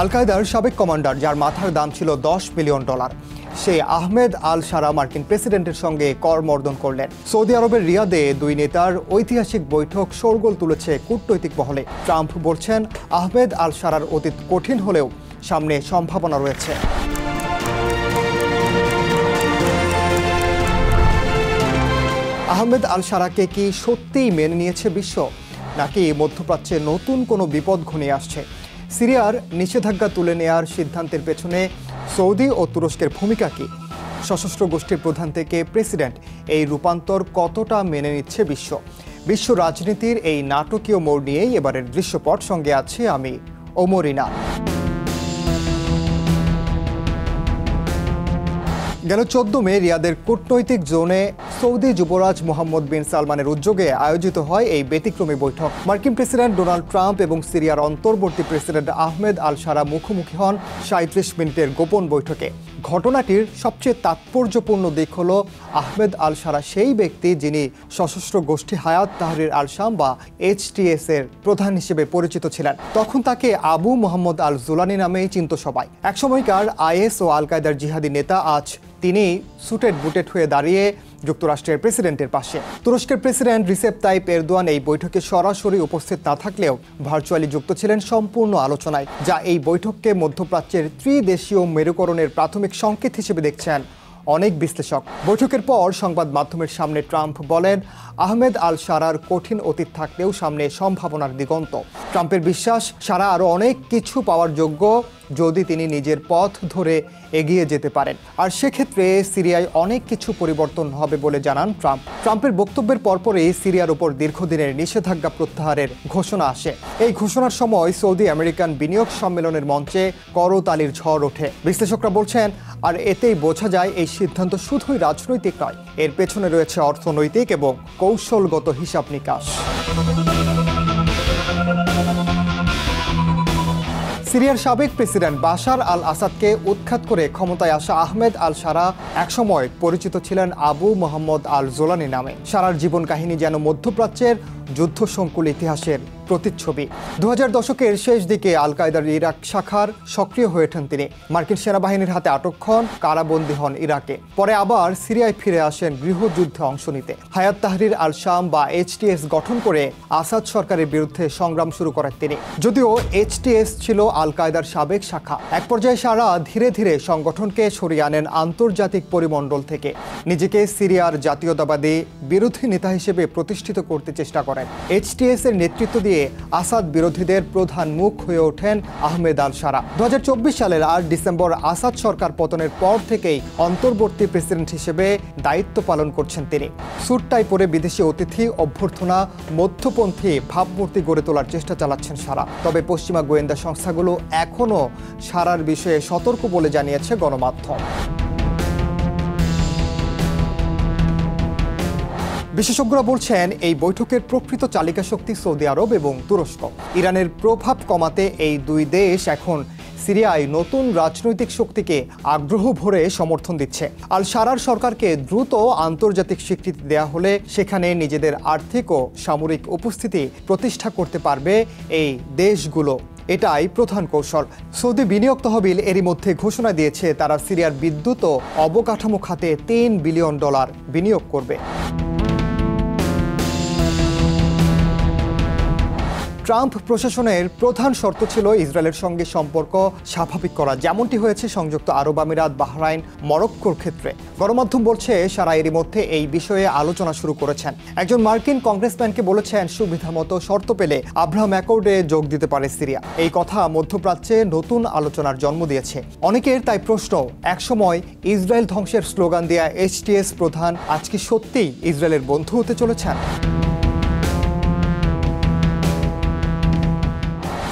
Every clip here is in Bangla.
আল কায়দার সাবেক কমান্ডার, যার মাথার দাম ছিল $10 মিলিয়ন, সে আহমেদ আল শারা মার্কিন প্রেসিডেন্টের সঙ্গে করমর্দন করলেন। সৌদি আরবের রিয়াদে দুই নেতার ঐতিহাসিক বৈঠক শোরগোল তুলেছে কূটনৈতিক মহলে। ট্রাম্প বলছেন, আহমেদ আল শারার অতীত কঠিন হলেও সামনে সম্ভাবনা রয়েছে। আহমেদ আল শারাকে কি সত্যিই মেনে নিয়েছে বিশ্ব, নাকি মধ্যপ্রাচ্যে নতুন কোনো বিপদ ঘনিয়ে আসছে? সিরিয়ার নিষেধাজ্ঞা তুলে নেয়ার সিদ্ধান্তের পেছনে সৌদি ও তুরস্কের ভূমিকা কি? সশস্ত্র গোষ্ঠীর প্রধান থেকে প্রেসিডেন্ট, এই রূপান্তর কতটা মেনে নিচ্ছে বিশ্ব? বিশ্ব রাজনীতির এই নাটকীয় মোড় নিয়েই এবারের দৃশ্যপট। সঙ্গে আছে আমি, ওমর ইনান। গেল 14 মে রিয়াদের কূটনৈতিক জোনে সৌদি যুবরাজ মোহাম্মদ বিন সালমানের উদ্যোগে আয়োজিত হয় এই ব্যতিক্রমী বৈঠক। মার্কিন প্রেসিডেন্ট ডোনাল্ড ট্রাম্প এবং সিরিয়ার অন্তর্বর্তী প্রেসিডেন্ট আহমেদ আল শারা মুখোমুখি হন 37 মিনিটের গোপন বৈঠকে। ঘটনাটির সবচেয়ে তাৎপর্যপূর্ণ দিক হল, আহমেদ আল শারা সেই ব্যক্তি যিনি সশস্ত্র গোষ্ঠী হায়াত তাহরির আল শাম বা HTS এর প্রধান হিসেবে পরিচিত ছিলেন। তখন তাকে আবু মোহাম্মদ আল জুলানি নামেই চিনত সবাই। একসময়কার IS ও আল কায়দার জিহাদি নেতা। আজ তিনি সুটেড বুটেড হয়ে দাঁড়িয়ে যুক্তরাষ্ট্রের প্রেসিডেন্টের পাশে। তুরস্কের প্রেসিডেন্ট রিসেপ তাইপ এরদোয়ান এই বৈঠকে সরাসরি উপস্থিত না থাকলেও ভার্চুয়ালি যুক্ত ছিলেন সম্পূর্ণ আলোচনায়, যা এই বৈঠককে মধ্যপ্রাচ্যের ত্রিদেশীয় মেরুকরণের প্রাথমিক সংকেত হিসেবে দেখছেন অনেক বিশ্লেষক। বৈঠকের পর সংবাদ মাধ্যমের সামনে ট্রাম্প বলেন, আহমেদ আল শারার কঠিন অতীত থাকলেও সামনে সম্ভাবনার দিগন্ত। ট্রাম্পের বিশ্বাস, শারা আরও অনেক কিছু পাওয়ার যোগ্য যদি তিনি নিজের পথ ধরে এগিয়ে যেতে পারেন। আর সেক্ষেত্রে সিরিয়ায় অনেক কিছু পরিবর্তন হবে বলে জানান ট্রাম্প। ট্রাম্পের বক্তব্যের পরপরই সিরিয়ার উপর দীর্ঘদিনের নিষেধাজ্ঞা প্রত্যাহারের ঘোষণা আসে। এই ঘোষণার সময় সৌদি আমেরিকান বিনিয়োগ সম্মেলনের মঞ্চে করতালির ঝড় ওঠে। বিশ্লেষকরা বলছেন, আর এতেই বোঝা যায় এই সিদ্ধান্ত শুধুই রাজনৈতিক নয়, এর পেছনে রয়েছে অর্থনৈতিক এবং কৌশলগত হিসাব নিকাশ। সিরিয়ার সাবেক প্রেসিডেন্ট বাশার আল আসাদকে উৎখাত করে ক্ষমতায় আসা আহমেদ আল শারা একসময় পরিচিত ছিলেন আবু মোহাম্মদ আল জোলানি নামে। শারার জীবন কাহিনী যেন মধ্যপ্রাচ্যের যুদ্ধসংকুল ইতিহাসের প্রতিচ্ছবি। 2000 দশকের শেষ দিকে আল কায়দার ইরাক শাখার সক্রিয় হয়ে ওঠেন তিনি। মার্কিন সেনাবাহিনীর হাতে আটক হন, কারাবন্দী হন ইরাকে। পরে আবার সিরিয়ায় ফিরে আসেন গৃহযুদ্ধে অংশ নিতে। হায়াত তাহরির আল শাম বা HTS গঠন করে আসাদ সরকারের বিরুদ্ধে সংগ্রাম শুরু করেন তিনি। যদিও HTS ছিল আল কায়দার সাবেক শাখা। এক পর্যায়ে শারা ধীরে ধীরে সংগঠনকে সরিয়ে আনেন আন্তর্জাতিক পরিমণ্ডল থেকে। নিজেকে সিরিয়ার জাতীয়তাবাদী বিরোধী নেতা হিসেবে প্রতিষ্ঠিত করতে চেষ্টা করেন। HTS এর নেতৃত্ব দিয়ে আসাদ বিরোধীদের প্রধান মুখ হয়ে ওঠেন আহমেদ আল শারা। 2024 সালের 8 ডিসেম্বর আসাদ সরকার পতনের পর থেকেই অন্তর্বর্তী প্রেসিডেন্ট হিসেবে দায়িত্ব পালন করছেন তিনি। স্যুট-টাই পরে বিদেশি অতিথি অভ্যর্থনা, মধ্যপন্থী ভাবমূর্তি গড়ে তোলার চেষ্টা চালাচ্ছেন শারা। তবে পশ্চিমা গোয়েন্দা সংস্থাগুলো এখনও শারার বিষয়ে সতর্ক বলে জানিয়েছে গণমাধ্যম। বিশেষজ্ঞরা বলছেন, এই বৈঠকের প্রকৃত চালিকা শক্তি সৌদি আরব এবং তুরস্ক। ইরানের প্রভাব কমাতে এই দুই দেশ এখন সিরিয়ায় নতুন রাজনৈতিক শক্তিকে আগ্রহ ভরে সমর্থন দিচ্ছে। আল শারার সরকারকে দ্রুত আন্তর্জাতিক স্বীকৃতি দেয়া হলে সেখানে নিজেদের আর্থিক ও সামরিক উপস্থিতি প্রতিষ্ঠা করতে পারবে এই দেশগুলো। এটাই প্রধান কৌশল। সৌদি বিনিয়োগ তহবিল এরই মধ্যে ঘোষণা দিয়েছে তারা সিরিয়ার বিদ্যুৎ ও অবকাঠামো খাতে $3 বিলিয়ন বিনিয়োগ করবে। ট্রাম্প প্রশাসনের প্রধান শর্ত ছিল ইসরায়েলের সঙ্গে সম্পর্ক স্বাভাবিক করা, যেমনটি হয়েছে সংযুক্ত আরব আমিরাত, বাহরাইন, মরক্কোর ক্ষেত্রে। গণমাধ্যম বলছে, শারা এরই মধ্যে এই বিষয়ে আলোচনা শুরু করেছেন। একজন মার্কিন কংগ্রেসম্যানকে বলেছেন, সুবিধামতো শর্ত পেলে আব্রাহাম অ্যাকর্ডে যোগ দিতে পারে সিরিয়া। এই কথা মধ্যপ্রাচ্যে নতুন আলোচনার জন্ম দিয়েছে। অনেকের তাই প্রশ্ন, একসময় ইসরায়েল ধ্বংসের স্লোগান দেয়া HTS প্রধান আজ কি সত্যিই ইসরায়েলের বন্ধু হতে চলেছেন?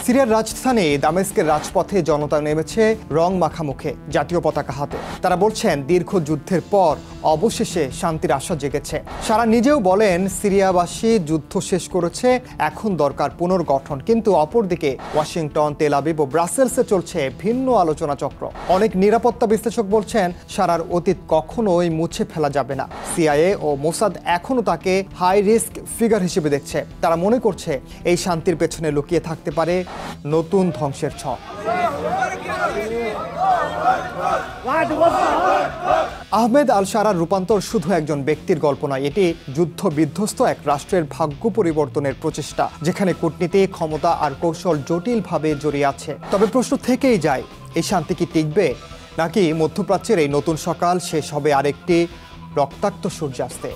সিরিয়ার রাজধানী দামেস্কের রাজপথে জনতা নেমেছে রং মাখা মুখে, জাতীয় পতাকা হাতে। তারা বলছেন, দীর্ঘ যুদ্ধের পর অবশেষে শান্তির আশা জেগেছে। শারা নিজেও বলেন, সিরিয়াবাসী যুদ্ধ শেষ করেছে, এখন দরকার পুনর্গঠন। কিন্তু অপরদিকে ওয়াশিংটন, তেল আবিব ও ব্রাসেলসে চলছে ভিন্ন আলোচনা চক্র। অনেক নিরাপত্তা বিশ্লেষক বলছেন, শারার অতীত কখনোই মুছে ফেলা যাবে না। CIA ও মোসাদ এখনও তাকে হাই রিস্ক ফিগার হিসেবে দেখছে। তারা মনে করছে, এই শান্তির পেছনে লুকিয়ে থাকতে পারে নতুন ধ্বংসের ছক। আহমেদ আল শারার রূপান্তর শুধু একজন ব্যক্তির গল্প নয়, এটি যুদ্ধ বিধ্বস্ত এক রাষ্ট্রের ভাগ্য পরিবর্তনের প্রচেষ্টা, যেখানে কূটনীতি, ক্ষমতা আর কৌশল জটিলভাবে জড়িয়ে আছে। তবে প্রশ্ন থেকেই যায়, এই শান্তি কি টিকবে, নাকি মধ্যপ্রাচ্যের এই নতুন সকাল শেষ হবে আরেকটি রক্তাক্ত সূর্যাস্তে?